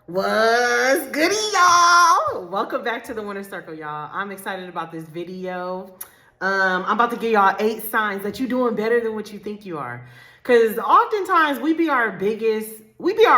What's goody, y'all? Welcome back to the Winner Circle, y'all. I'm excited about this video. I'm about to give y'all 8 signs that you're doing better than what you think you are. Because oftentimes we be our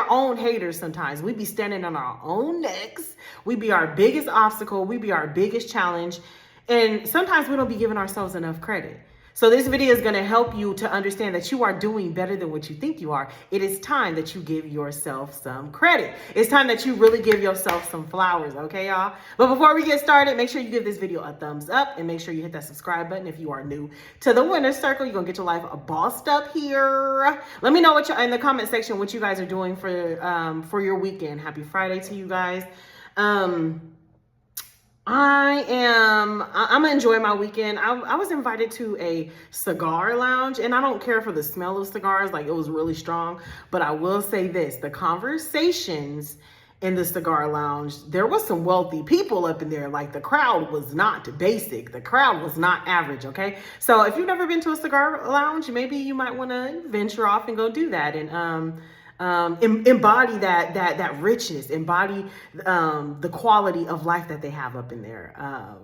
own haters sometimes. We be standing on our own necks. We be our biggest obstacle. We be our biggest challenge. And sometimes we don't be giving ourselves enough credit. So this video is going to help you to understand that you are doing better than what you think you are. It is time that you give yourself some credit. It's time that you really give yourself some flowers, okay, y'all? But before we get started, make sure you give this video a thumbs up and make sure you hit that subscribe button if you are new to the Winner Circle. You're going to get your life bossed up here. Let me know what in the comment section what you guys are doing for your weekend. Happy Friday to you guys. I'm gonna enjoy my weekend. I was invited to a cigar lounge, and I don't care for the smell of cigars, like it was really strong, but I will say this, the conversations in the cigar lounge, there was some wealthy people up in there. Like the crowd was not basic, the crowd was not average, okay? So if you've never been to a cigar lounge, maybe you might want to venture off and go do that and embody that richness, embody the quality of life that they have up in there.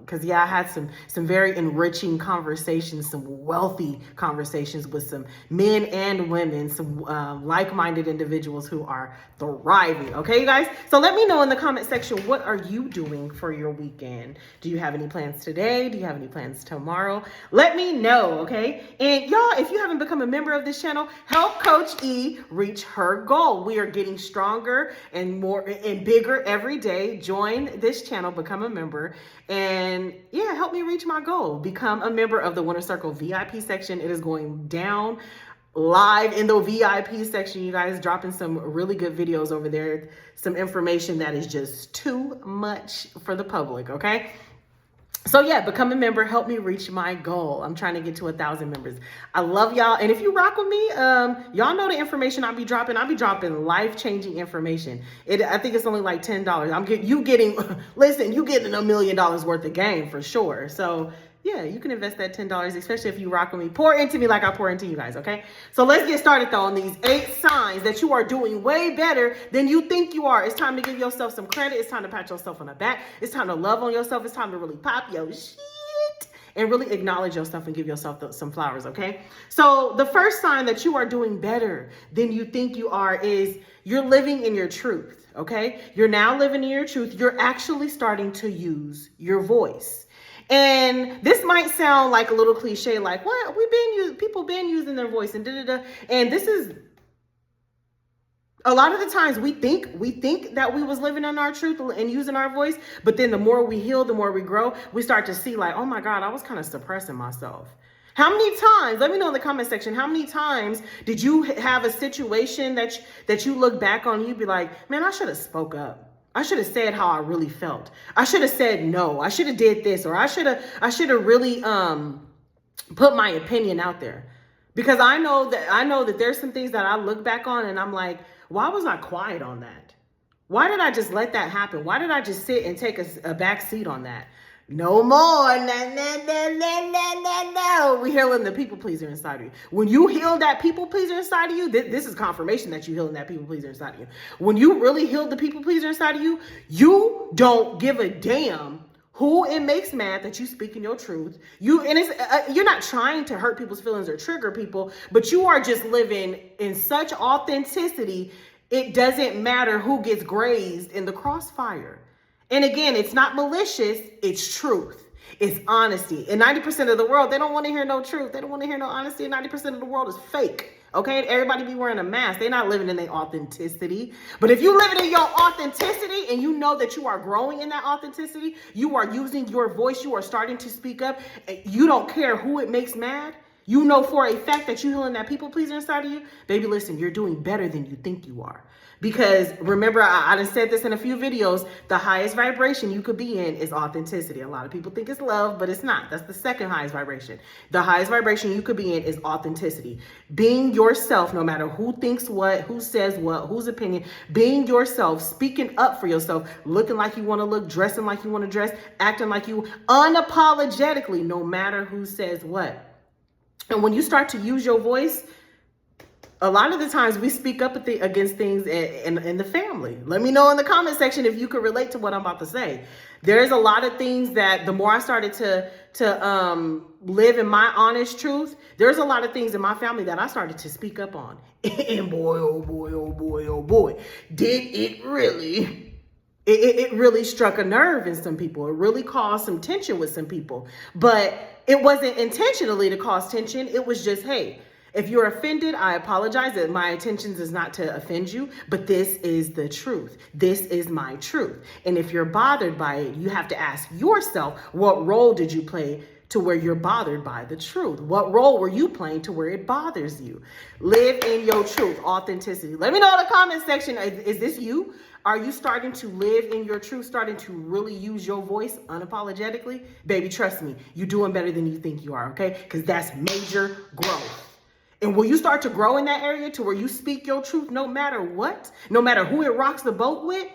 Because I had some very enriching conversations, some wealthy conversations with some men and women, some like-minded individuals who are thriving. Okay, you guys. So let me know in the comment section, what are you doing for your weekend? Do you have any plans today? Do you have any plans tomorrow? Let me know. Okay. And y'all, if you haven't become a member of this channel, help Coach E reach her goal. We are getting stronger and more and bigger every day. Join this channel, become a member, and help me reach my goal. Become a member of the Winner Circle VIP section. It is going down live in the VIP section, you guys, dropping some really good videos over there. Some information that is just too much for the public, okay? So become a member, help me reach my goal. I'm trying to get to 1,000 members. I love y'all. And if you rock with me, y'all know the information I'll be dropping. I'll be dropping life-changing information. I think it's only like $10. You getting $1 million worth of game for sure. So you can invest that $10, especially if you rock with me. Pour into me like I pour into you guys, okay? So let's get started though on these 8 signs that you are doing way better than you think you are. It's time to give yourself some credit. It's time to pat yourself on the back. It's time to love on yourself. It's time to really pop your shit and really acknowledge yourself and give yourself some flowers, okay? So the first sign that you are doing better than you think you are is you're living in your truth, okay? You're now living in your truth. You're actually starting to use your voice. And this might sound like a little cliche, like what people been using their voice and And this is a lot of the times we think that we was living in our truth and using our voice, but then the more we heal, the more we grow, we start to see like, oh my God, I was kind of suppressing myself. How many times, let me know in the comment section, how many times did you have a situation that you look back on and you be like, man, I should have spoke up. I should have said how I really felt. I should have said no. I should have did this, or I should have really put my opinion out there. Because I know that there's some things that I look back on and I'm like, why was I quiet on that? Why did I just let that happen? Why did I just sit and take a back seat on that? No more. No. We're healing the people pleaser inside of you. When you heal that people pleaser inside of you, this is confirmation that you're healing that people pleaser inside of you. When you really heal the people pleaser inside of you, you don't give a damn who it makes mad that you speak in your truth. You're not trying to hurt people's feelings or trigger people, but you are just living in such authenticity. It doesn't matter who gets grazed in the crossfire. And again, it's not malicious, it's truth. It's honesty. And 90% of the world, they don't want to hear no truth. They don't want to hear no honesty. And 90% of the world is fake. Okay? Everybody be wearing a mask. They're not living in their authenticity. But if you live in your authenticity and you know that you are growing in that authenticity, you are using your voice, you are starting to speak up, you don't care who it makes mad. You know for a fact that you're healing that people pleaser inside of you. Baby, listen, you're doing better than you think you are. Because remember, I done said this in a few videos, the highest vibration you could be in is authenticity. A lot of people think it's love, but it's not. That's the second highest vibration. The highest vibration you could be in is authenticity. Being yourself, no matter who thinks what, who says what, whose opinion, being yourself, speaking up for yourself, looking like you want to look, dressing like you want to dress, acting like you, unapologetically, no matter who says what. And when you start to use your voice, A lot of the times we speak up against things in the family. Let me know in the comment section if you could relate to what I'm about to say. There's a lot of things that the more I started to live in my honest truth, there's a lot of things in my family that I started to speak up on. And boy, oh boy, oh boy, oh boy, did it really. It really struck a nerve in some people. It really caused some tension with some people. But it wasn't intentionally to cause tension. It was just, hey, if you're offended, I apologize. That my intentions is not to offend you, but this is the truth. This is my truth. And if you're bothered by it, you have to ask yourself, what role did you play to where you're bothered by the truth? What role were you playing to where it bothers you? Live in your truth, authenticity. Let me know in the comment section, is this you? Are you starting to live in your truth, starting to really use your voice unapologetically? Baby, trust me, you're doing better than you think you are, okay? Because that's major growth. And when you start to grow in that area to where you speak your truth, no matter what, no matter who it rocks the boat with,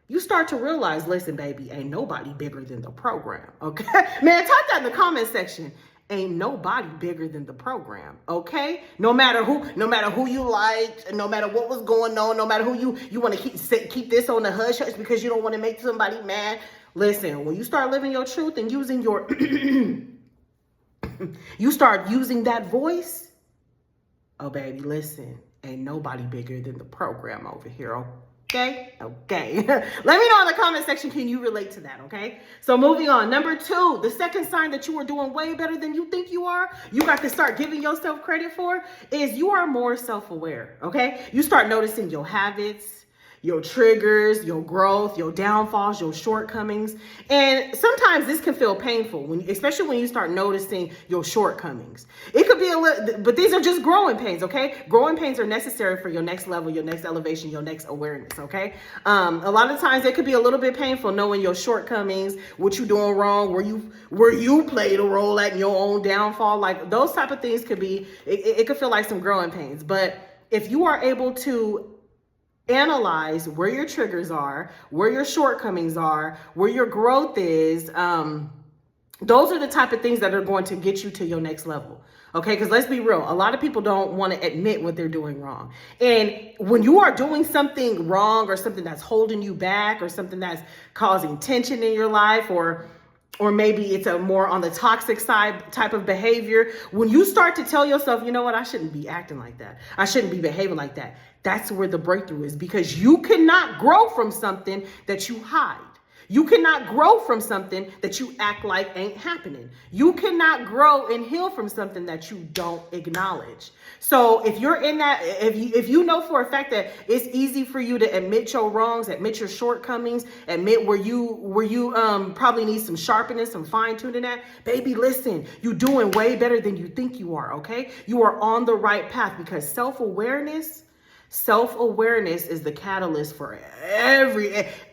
you start to realize, listen, baby, ain't nobody bigger than the program, okay? Man, type that in the comment section. Ain't nobody bigger than the program, okay? No matter who you liked, no matter what was going on, no matter who you want to keep this on the hush hush because you don't want to make somebody mad. Listen, when you start living your truth and using your, you start using that voice. Oh, baby, listen, ain't nobody bigger than the program over here, okay? Okay. Let me know in the comment section, can you relate to that, okay? So moving on. Number 2, the second sign that you are doing way better than you think you are, you got to start giving yourself credit for, is you are more self-aware, okay? You start noticing your habits, your triggers, your growth, your downfalls, your shortcomings. And sometimes this can feel painful, especially when you start noticing your shortcomings. It could be a little, but these are just growing pains, okay? Growing pains are necessary for your next level, your next elevation, your next awareness, okay? A lot of times it could be a little bit painful knowing your shortcomings, what you're doing wrong, where you played a role at your own downfall. Like those type of things could be, it could feel like some growing pains. But if you are able to analyze where your triggers are, where your shortcomings are, where your growth is, those are the type of things that are going to get you to your next level. Okay, because let's be real. A lot of people don't want to admit what they're doing wrong. And when you are doing something wrong or something that's holding you back or something that's causing tension in your life, or maybe it's a more on the toxic side type of behavior, when you start to tell yourself, you know what, I shouldn't be acting like that. I shouldn't be behaving like that. That's where the breakthrough is, because you cannot grow from something that you hide. You cannot grow from something that you act like ain't happening. You cannot grow and heal from something that you don't acknowledge. So if you're in that, if you know for a fact that it's easy for you to admit your wrongs, admit your shortcomings, admit where you probably need some sharpening, some fine tuning at, baby, listen, you're doing way better than you think you are, okay? You are on the right path, because self-awareness is the catalyst for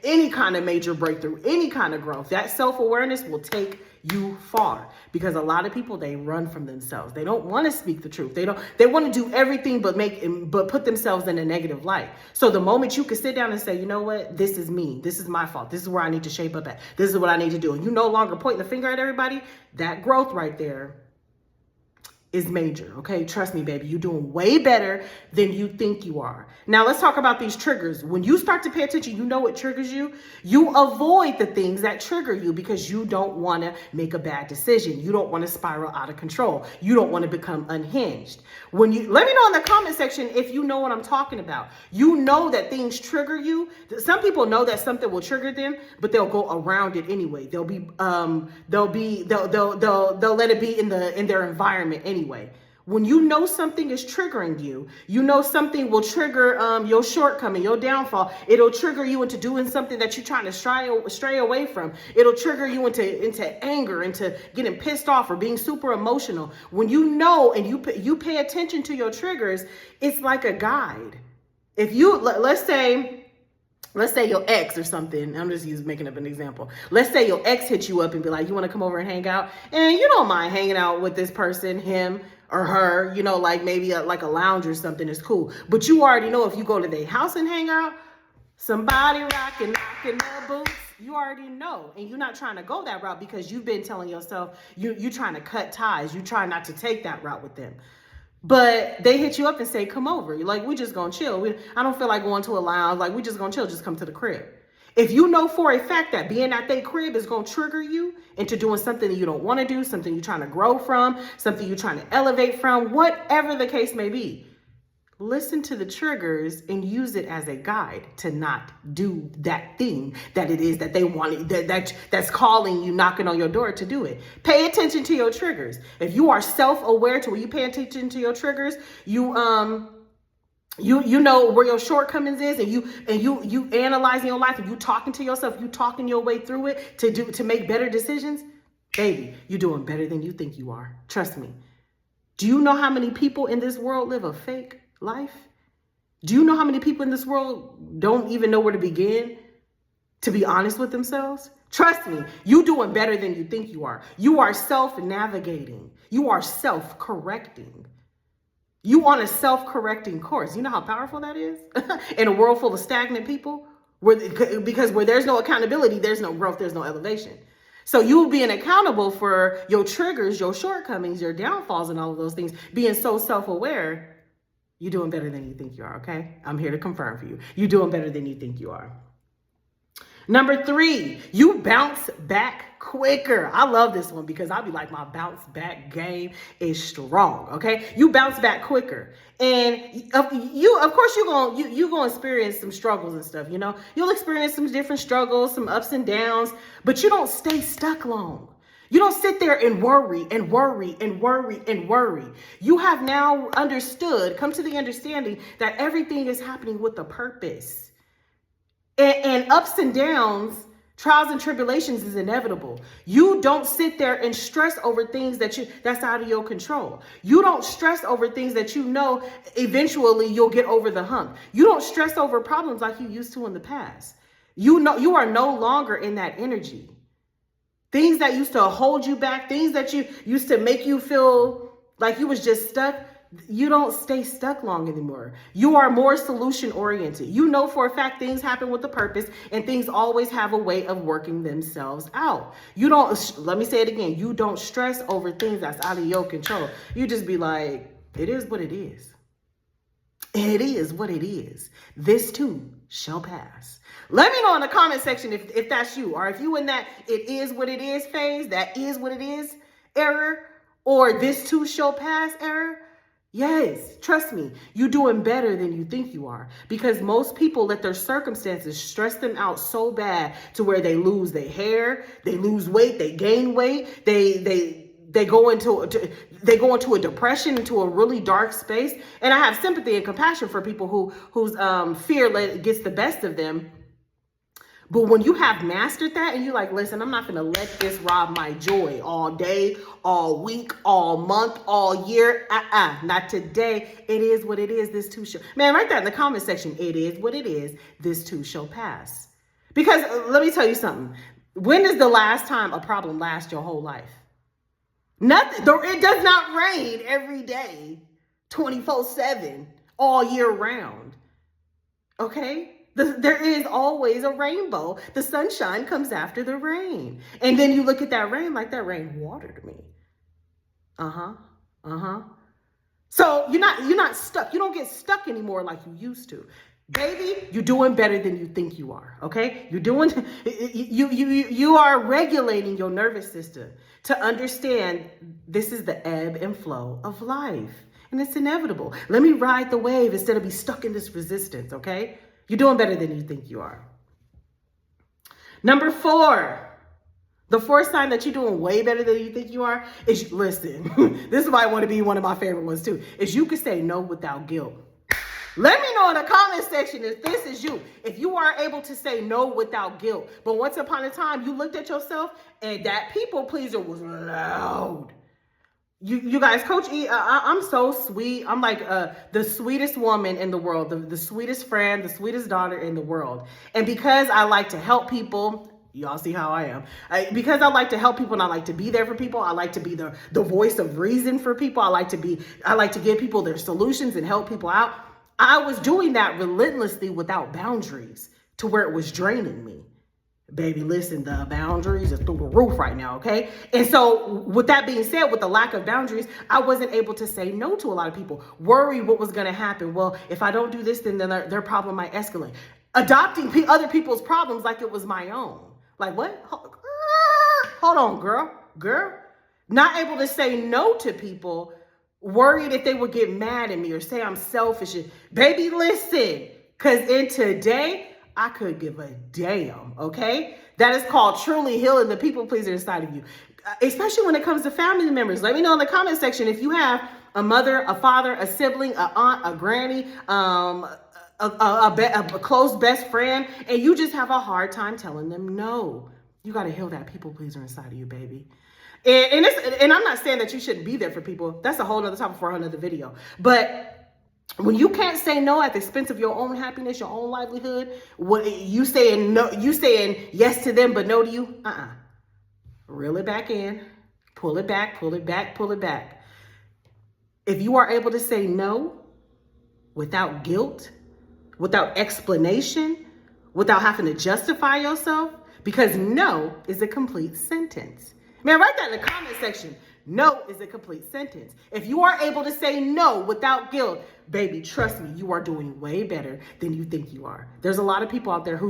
any kind of major breakthrough, any kind of growth. That self-awareness will take you far, because a lot of people, they run from themselves. They don't want to speak the truth. They want to do everything but put themselves in a negative light. So the moment you can sit down and say, you know what, this is me. This is my fault. This is where I need to shape up at. This is what I need to do. And you no longer pointing the finger at everybody. That growth right there is major, okay? Trust me, baby, you're doing way better than you think you are. Now, let's talk about these triggers. When you start to pay attention, you know what triggers you. You avoid the things that trigger you, because you don't want to make a bad decision. You don't want to spiral out of control. You don't want to become unhinged. Let me know in the comment section if you know what I'm talking about. You know that things trigger you. Some people know that something will trigger them, but they'll go around it anyway. They'll let it be in their environment anyway. When you know something is triggering you, you know something will trigger your shortcoming, your downfall. It'll trigger you into doing something that you're trying to stray away from. It'll trigger you into anger, into getting pissed off, or being super emotional. When you know and you pay attention to your triggers, it's like a guide. If you, let's say your ex or something, I'm just making up an example. Let's say your ex hits you up and be like, you want to come over and hang out? And you don't mind hanging out with this person, him or her, like maybe like a lounge or something is cool. But you already know if you go to their house and hang out, somebody knocking their boots, you already know. And you're not trying to go that route, because you've been telling yourself you're trying to cut ties. You try not to take that route with them. But they hit you up and say, come over. Like, we just gonna chill. I don't feel like going to a lounge. Like, we just gonna chill. Just come to the crib. If you know for a fact that being at their crib is gonna trigger you into doing something that you don't want to do, something you're trying to grow from, something you're trying to elevate from, whatever the case may be, listen to the triggers and use it as a guide to not do that thing that it is that they want, that's calling you, knocking on your door to do it. Pay attention to your triggers. If you are self-aware to where you pay attention to your triggers, you know where your shortcomings is, and you analyzing your life, and you talking to yourself, you talking your way through it to make better decisions, baby, you're doing better than you think you are. Trust me. Do you know how many people in this world live a fake life? Do you know how many people in this world don't even know where to begin to be honest with themselves? Trust me, you doing better than you think you are. You are self-navigating. You are self-correcting. You on a self-correcting course. You know how powerful that is? In a world full of stagnant people, because where there's no accountability, there's no growth, there's no elevation. So you being accountable for your triggers, your shortcomings, your downfalls, and all of those things, being so self-aware, you're doing better than you think you are, okay? I'm here to confirm for you. You're doing better than you think you are. Number 3, you bounce back quicker. I love this one because I'll be like, my bounce back game is strong, okay? You bounce back quicker. And of course, you're gonna experience some struggles and stuff, you know? You'll experience some different struggles, some ups and downs, but you don't stay stuck long. You don't sit there and worry and worry and worry and worry. You have now come to the understanding that everything is happening with a purpose. And ups and downs, trials and tribulations is inevitable. You don't sit there and stress over things that's out of your control. You don't stress over things that you know eventually you'll get over the hump. You don't stress over problems like you used to in the past. You know you are no longer in that energy. Things that used to hold you back, things that you used to make you feel like you was just stuck, you don't stay stuck long anymore. You are more solution oriented. You know for a fact things happen with a purpose, and things always have a way of working themselves out. You don't, let me say it again, you don't stress over things that's out of your control. You just be like, it is what it is. It is what it is. This too shall pass. Let me know in the comment section if that's you, or if you in that it is what it is phase, that is what it is error, or this too shall pass error. Yes, trust me, you're doing better than you think you are, because most people let their circumstances stress them out so bad to where they lose their hair, they lose weight, they gain weight, they go into a depression, into a really dark space. And I have sympathy and compassion for people whose fear gets the best of them. But when you have mastered that and you're like, listen, I'm not going to let this rob my joy all day, all week, all month, all year. Not today. It is what it is. This too shall. Man, write that in the comment section. It is what it is. This too shall pass. Because let me tell you something. When is the last time a problem lasts your whole life? Nothing. It does not rain every day, 24/7, all year round. Okay? There is always a rainbow. The sunshine comes after the rain. And then you look at that rain like that rain watered me. So you're not stuck. You don't get stuck anymore like you used to. Baby, you're doing better than you think you are, okay? You are regulating your nervous system to understand this is the ebb and flow of life. And it's inevitable. Let me ride the wave instead of be stuck in this resistance, okay? You're doing better than you think you are. Number 4, the 4th sign that you're doing way better than you think you are is, listen, this might want to be one of my favorite ones too, is you can say no without guilt. Let me know in the comment section if this is you, if you are able to say no without guilt. But once upon a time, you looked at yourself and that people pleaser was loud. You guys, Coach E, I'm so sweet. I'm like the sweetest woman in the world, the sweetest friend, the sweetest daughter in the world. And because I like to help people, y'all see how I am. Because I like to help people and I like to be there for people. I like to be the voice of reason for people. I like to give people their solutions and help people out. I was doing that relentlessly without boundaries to where it was draining me. Baby, listen, the boundaries are through the roof right now, okay? And so with that being said, with the lack of boundaries, I wasn't able to say no to a lot of people. Worried what was gonna happen. Well, if I don't do this, then their problem might escalate. Adopting other people's problems like it was my own. Like what? Hold on, girl. Not able to say no to people, worried if they would get mad at me or say I'm selfish. Baby, listen, because in today, I could give a damn, okay? That is called truly healing the people pleaser inside of you, especially when it comes to family members. Let me know in the comment section if you have a mother, a father, a sibling, a aunt, a granny, a close best friend, and you just have a hard time telling them no. You got to heal that people pleaser inside of you, baby. And I'm not saying that you shouldn't be there for people. That's a whole nother topic for another video. But when you can't say no at the expense of your own happiness, your own livelihood, what you saying no, you saying yes to them but no to you. Reel it back in, pull it back. If you are able to say no without guilt, without explanation, without having to justify yourself, because no is a complete sentence. Man, write that in the comment section. No is a complete sentence. If you are able to say no without guilt, baby, trust me, you are doing way better than you think you are. There's a lot of people out there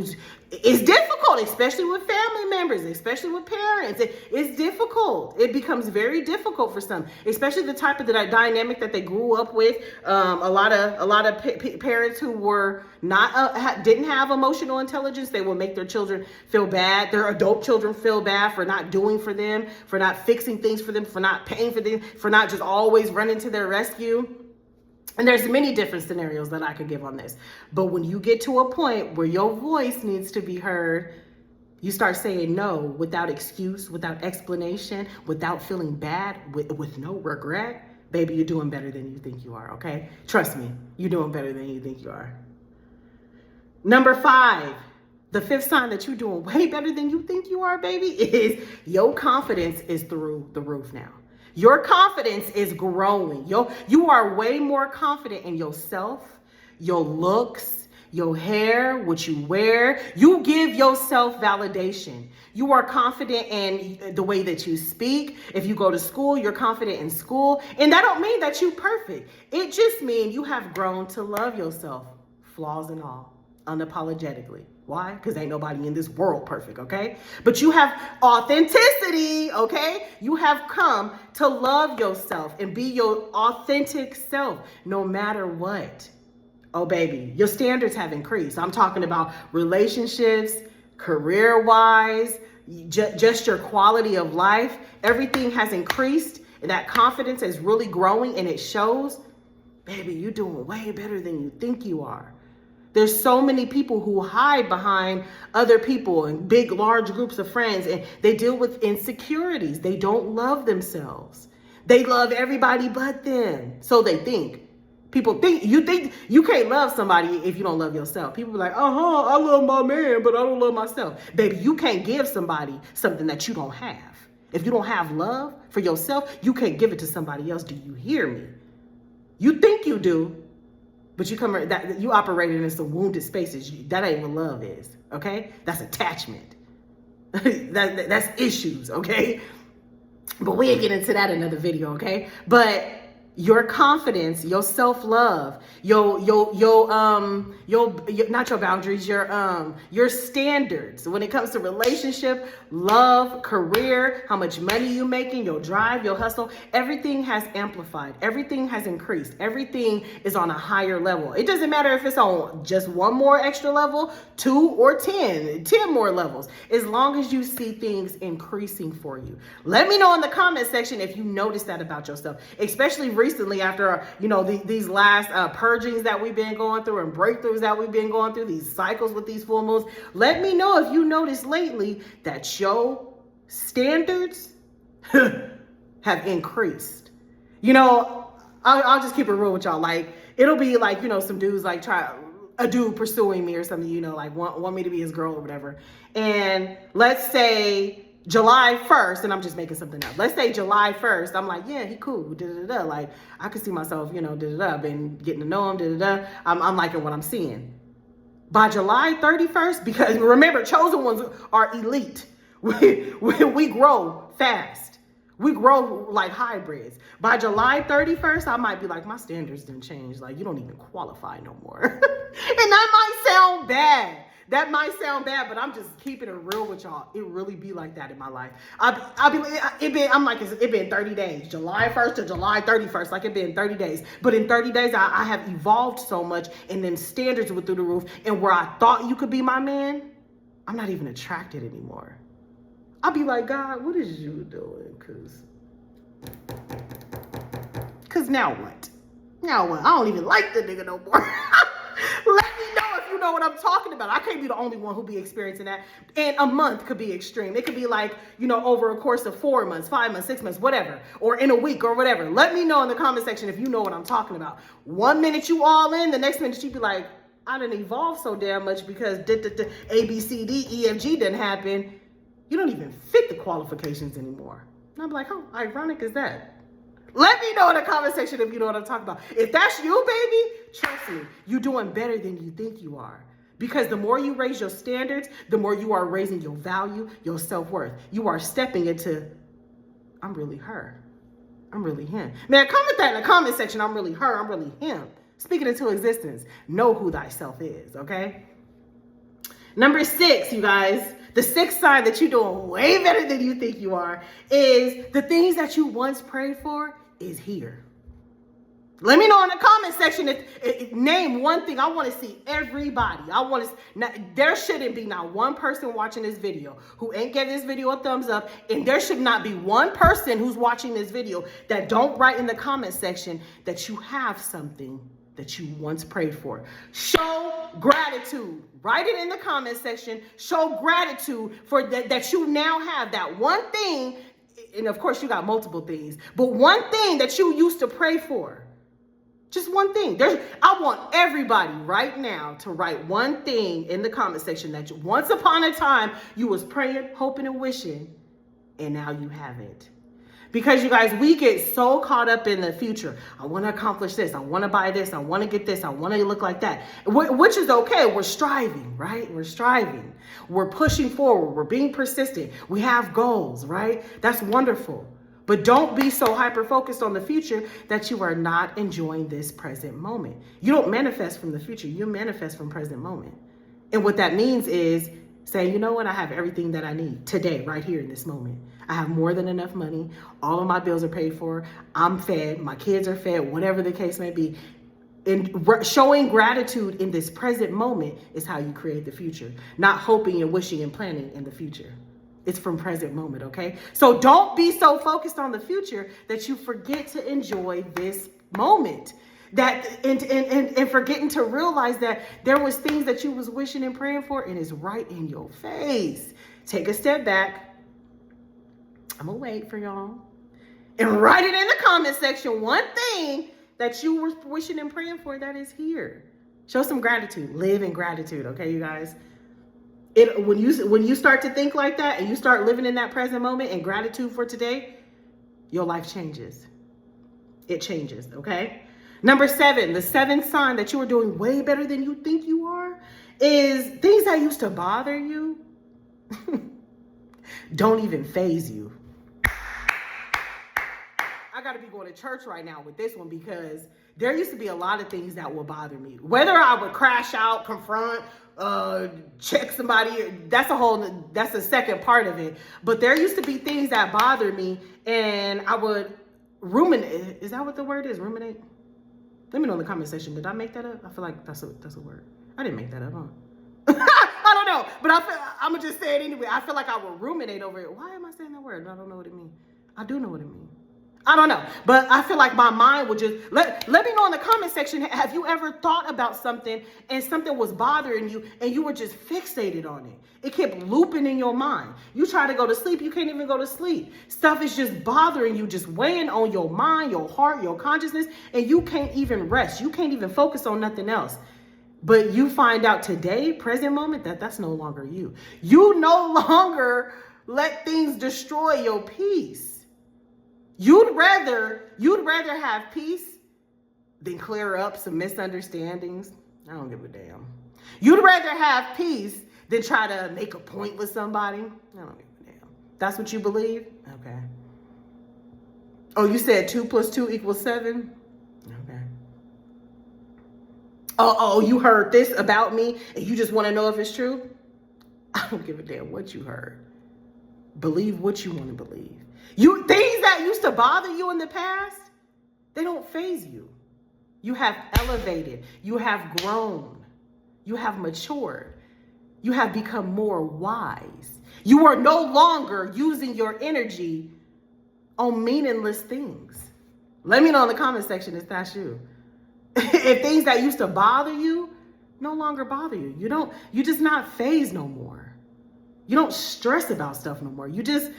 it's difficult, especially with family members, especially with parents. It's difficult. It becomes very difficult for some, especially the type of the dynamic that they grew up with. A lot of parents who were didn't have emotional intelligence. They will make their children feel bad. Their adult children feel bad for not doing for them, for not fixing things for them, for not paying for them, for not just always running to their rescue. And there's many different scenarios that I could give on this. But when you get to a point where your voice needs to be heard, you start saying no without excuse, without explanation, without feeling bad, with no regret. Baby, you're doing better than you think you are, okay? Trust me, you're doing better than you think you are. Number 5, the 5th sign that you're doing way better than you think you are, baby, is your confidence is through the roof now. Your confidence is growing. You are way more confident in yourself, your looks, your hair, what you wear. You give yourself validation. You are confident in the way that you speak. If you go to school, you're confident in school. And that don't mean that you're perfect. It just means you have grown to love yourself, flaws and all, unapologetically. Why? Because ain't nobody in this world perfect, okay? But you have authenticity, okay? You have come to love yourself and be your authentic self no matter what. Oh, baby, your standards have increased. I'm talking about relationships, career-wise, just your quality of life. Everything has increased, and that confidence is really growing, and it shows. Baby, you're doing way better than you think you are. There's so many people who hide behind other people and big, large groups of friends, and they deal with insecurities. They don't love themselves. They love everybody but them. So they think. People think you can't love somebody if you don't love yourself. People be like, I love my man, but I don't love myself. Baby, you can't give somebody something that you don't have. If you don't have love for yourself, you can't give it to somebody else. Do you hear me? You think you do. But you operating in some wounded spaces. That ain't what love is, okay? That's attachment. That's issues, okay? But we ain't get into that in another video, okay? But your confidence, your self-love, not your boundaries, your standards when it comes to relationship, love, career, how much money you making, your drive, your hustle, everything has amplified. Everything has increased. Everything is on a higher level. It doesn't matter if it's on just one more extra level, 2 or 10 more levels, as long as you see things increasing for you. Let me know in the comment section if you notice that about yourself, especially recently after, these last purgings that we've been going through and breakthroughs that we've been going through, these cycles with these full moons. Let me know if you noticed lately that your standards have increased. I'll just keep it real with y'all. Like, it'll be like, some dudes like a dude pursuing me or something, like want me to be his girl or whatever. And let's say July 1st, and I'm just making something up. Let's say July 1st, I'm like, yeah, he cool, da-da-da. Like, I could see myself, da-da-da. I've been getting to know him, da-da-da. I'm liking what I'm seeing. By July 31st, because remember, chosen ones are elite. We grow fast. We grow like hybrids. By July 31st, I might be like, my standards didn't change. Like, you don't even qualify no more. And that might sound bad. That might sound bad, but I'm just keeping it real with y'all. It really be like that in my life. It been 30 days, July 1st to July 31st, like it been 30 days. But in 30 days, I have evolved so much, and then standards were through the roof. And where I thought you could be my man, I'm not even attracted anymore. I'll be like, God, what is you doing? Cause now what? Now what? I don't even like the nigga no more. Let me know if you know what I'm talking about. I can't be the only one who be experiencing that. And a month could be extreme. It could be like, over a course of 4 months, 5 months, 6 months, whatever. Or in a week or whatever. Let me know in the comment section if you know what I'm talking about. 1 minute you all in, the next minute you be like, I didn't evolve so damn much because A, B, C, D, E, F, G didn't happen. You don't even fit the qualifications anymore. And I'm like, how ironic is that? Let me know in the comment section if you know what I'm talking about. If that's you, baby, trust me, you're doing better than you think you are. Because the more you raise your standards, the more you are raising your value, your self-worth. You are stepping into, I'm really her. I'm really him. Man, comment that in the comment section. I'm really her. I'm really him. Speaking into existence. Know who thyself is, okay? Number 6, you guys. The 6th sign that you're doing way better than you think you are is the things that you once prayed for is here. Let me know in the comment section if name one thing. I want to see everybody. There shouldn't be not one person watching this video who ain't give this video a thumbs up, and there should not be one person who's watching this video that don't write in the comment section that you have something that you once prayed for. Show gratitude. Write it in the comment section. Show gratitude for that you now have that one thing. And of course, you got multiple things, but one thing that you used to pray for. Just one thing. I want everybody right now to write one thing in the comment section that once upon a time you was praying, hoping, and wishing, and now you have it. Because you guys, we get so caught up in the future. I want to accomplish this. I want to buy this. I want to get this. I want to look like that. Which is okay. We're striving, right? We're striving. We're pushing forward. We're being persistent. We have goals, right? That's wonderful. But don't be so hyper-focused on the future that you are not enjoying this present moment. You don't manifest from the future. You manifest from present moment. And what that means is saying, you know what? I have everything that I need today, right here in this moment. I have more than enough money. All of my bills are paid for. I'm fed. My kids are fed, whatever the case may be. And showing gratitude in this present moment is how you create the future. Not hoping and wishing and planning in the future. It's from present moment, okay? So don't be so focused on the future that you forget to enjoy this moment. And forgetting to realize that there was things that you was wishing and praying for, and it's right in your face. Take a step back. I'm gonna wait for y'all. And write it in the comment section. One thing that you were wishing and praying for that is here. Show some gratitude. Live in gratitude, okay, you guys? When you start to think like that and you start living in that present moment and gratitude for today, your life changes. It changes, okay? Number 7, the 7th sign that you are doing way better than you think you are is things that used to bother you don't even faze you. I got to be going to church right now with this one because there used to be a lot of things that would bother me. Whether I would crash out, confront, check somebody, that's a second part of it. But there used to be things that bothered me and I would ruminate. Is that what the word is? Ruminate? Let me know in the comment section. Did I make that up? I feel like that's a word. I didn't make that up, huh? I don't know, but I'm going to just say it anyway. I feel like I would ruminate over it. Why am I saying that word? I don't know what it means. I do know what it means. I don't know, but I feel like my mind would just, let me know in the comment section, have you ever thought about something and something was bothering you and you were just fixated on it? It kept looping in your mind. You try to go to sleep, you can't even go to sleep. Stuff is just bothering you, just weighing on your mind, your heart, your consciousness, and you can't even rest. You can't even focus on nothing else. But you find out today, present moment, that's no longer you. You no longer let things destroy your peace. You'd rather have peace than clear up some misunderstandings. I don't give a damn. You'd rather have peace than try to make a point with somebody. I don't give a damn. That's what you believe? Okay. Oh, you said 2 + 2 = 7? Okay. Oh, you heard this about me and you just want to know if it's true? I don't give a damn what you heard. Believe what you want to believe. Things that used to bother you in the past, they don't faze you. You have elevated. You have grown. You have matured. You have become more wise. You are no longer using your energy on meaningless things. Let me know in the comment section if that's you. If things that used to bother you no longer bother you. You just not phased no more. You don't stress about stuff no more. You just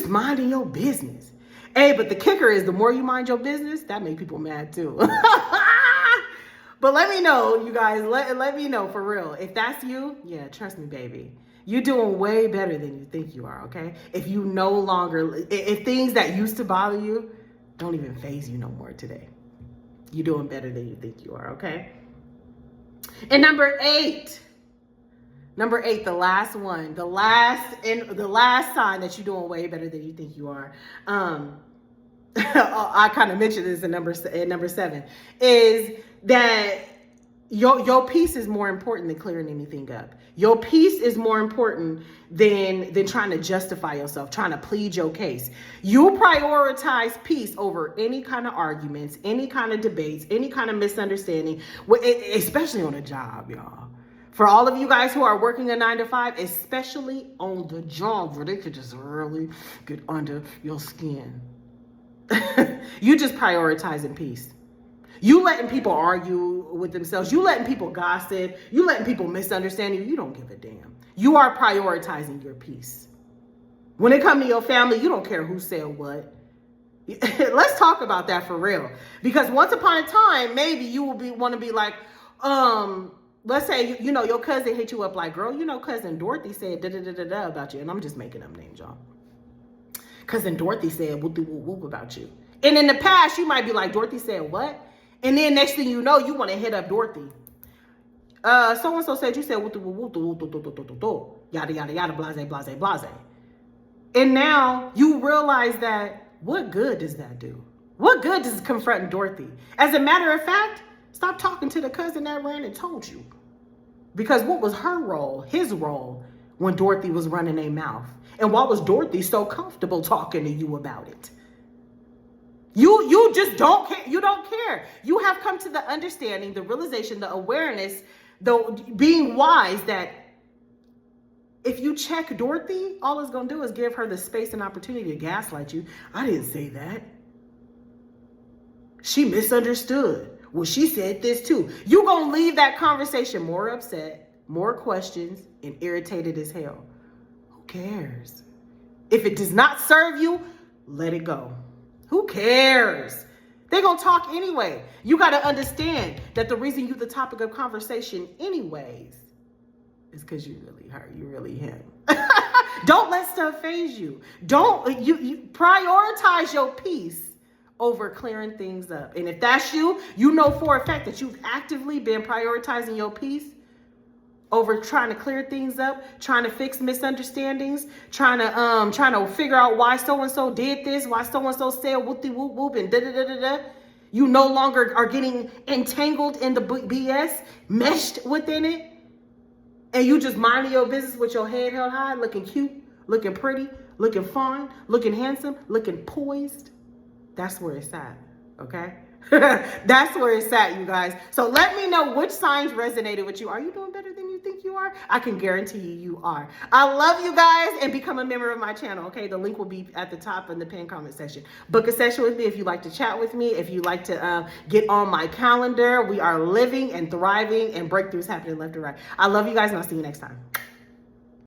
minding your business. Hey, but the kicker is the more you mind your business, that make people mad too. But let me know, you guys, let me know for real. If that's you, yeah, trust me, baby. You're doing way better than you think you are, okay? If you no longer, if things that used to bother you don't even faze you no more today. You're doing better than you think you are, okay? And number eight, the last one, the last sign that you're doing way better than you think you are. I kind of mentioned this in number 7, is that your peace is more important than clearing anything up. Your peace is more important than trying to justify yourself, trying to plead your case. You prioritize peace over any kind of arguments, any kind of debates, any kind of misunderstanding, especially on a job, y'all. For all of you guys who are working a 9 to 5, especially on the job where they could just really get under your skin. You just prioritizing peace. You letting people argue with themselves. You letting people gossip. You letting people misunderstand you. You don't give a damn. You are prioritizing your peace. When it comes to your family, you don't care who said what. Let's talk about that for real. Because once upon a time, maybe you will want to be like, let's say, your cousin hit you up like, girl, cousin Dorothy said da-da-da-da-da about you. And I'm just making up names, y'all. Cousin Dorothy said whoop about you. And in the past, you might be like, Dorothy said what? And then next thing you know, you want to hit up Dorothy. So-and-so said you said yada, yada, yada, blase, blase, blase. And now you realize that what good does that do? What good does confronting Dorothy? As a matter of fact, stop talking to the cousin that ran and told you. Because what was her role, his role, when Dorothy was running their mouth? And why was Dorothy so comfortable talking to you about it? You just don't care. You don't care. You have come to the understanding, the realization, the awareness, the being wise that if you check Dorothy, all it's going to do is give her the space and opportunity to gaslight you. I didn't say that. She misunderstood. Well, she said this too. You're going to leave that conversation more upset, more questions, and irritated as hell. Who cares? If it does not serve you, let it go. Who cares? They're going to talk anyway. You got to understand that the reason you're the topic of conversation anyways is because you really her. You really him. Don't let stuff faze you. You prioritize your peace over clearing things up. And if that's you, you know for a fact that you've actively been prioritizing your peace over trying to clear things up, trying to fix misunderstandings, trying to figure out why so-and-so did this, why so-and-so said whoopty whoop whoop and da-da-da-da-da. You no longer are getting entangled in the BS, meshed within it. And you just minding your business with your head held high, looking cute, looking pretty, looking fine, looking handsome, looking poised. That's where it's at, okay? That's where it's at, you guys. So let me know which signs resonated with you. Are you doing better than you think you are? I can guarantee you are. I love you guys, and become a member of my channel, okay? The link will be at the top in the pinned comment section. Book a session with me if you'd like to chat with me, if you'd like to get on my calendar. We are living and thriving, and breakthroughs happening left and right. I love you guys, and I'll see you next time.